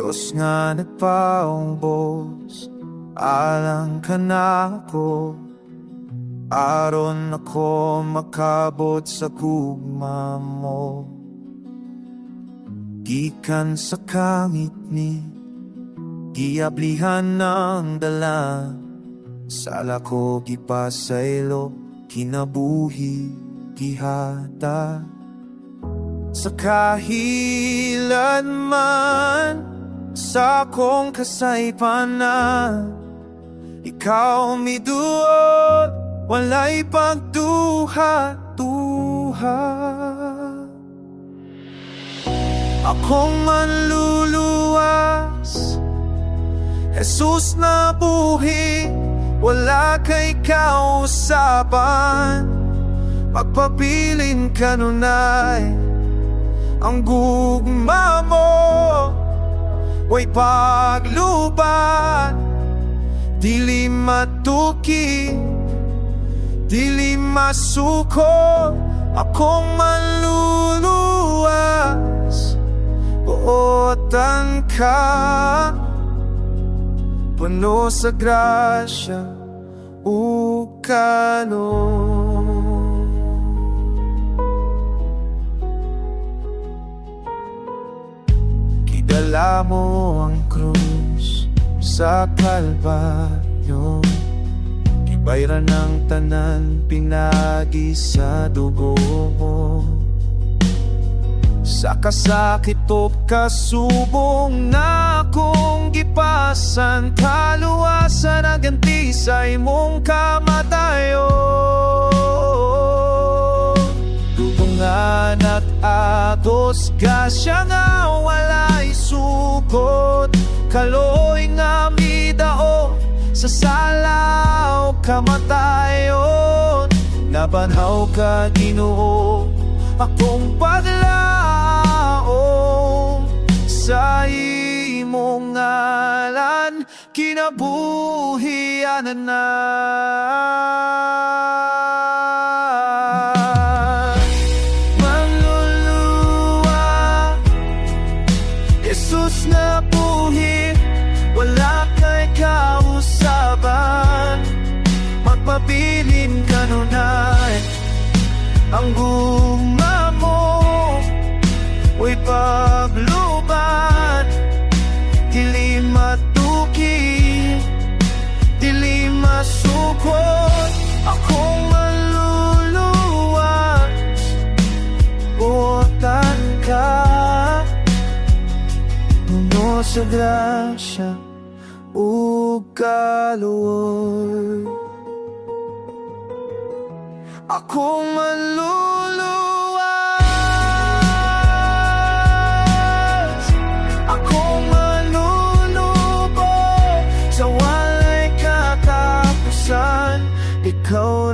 Diyos nga nagpaumbos, alang ka na ako, aron ako makabot sa gugma mo. Gikan sa kangit ni, giablihan ng dala, sala ko gipasaylo, kinabuhi gihata. Sa kahilanman, sa akong kasaypanan, ikaw miduot, walay pagduha-duha. Akong manluluwas, Jesus na buhi, wala kay kausapan. Pagpabilin kanunay, ang gugma mo, way paglubat, dili matuki, dili masuko. Akong manluluwas, buotan ka, puno sa grasya, ukalon. Dala mo ang krus sa Kalbaryo, ibayra ng tanan, pinagi sa dugo mo. Sa kasakit o kasubong na akong gipasan, kaluwasan ang ganti sa imong kamatayon. Dugungan at agos ka siya nga walay sukot, kaloy nga midao sa salaw kamatayon. Nabanhaw ka Ginoo, akong paglaom sa imong ngalan, kinabuhian na. Jesus na buhi, wala kay kausaban. Magpabilin kanunay, ang gugma mo, way paglubat, dili matuki, dili masukot. Akong manluluwas, buotan ka, puno sa grasya, ukalon. Akong manluluwas, akong manlulubog sa walay katapusan. Ikaw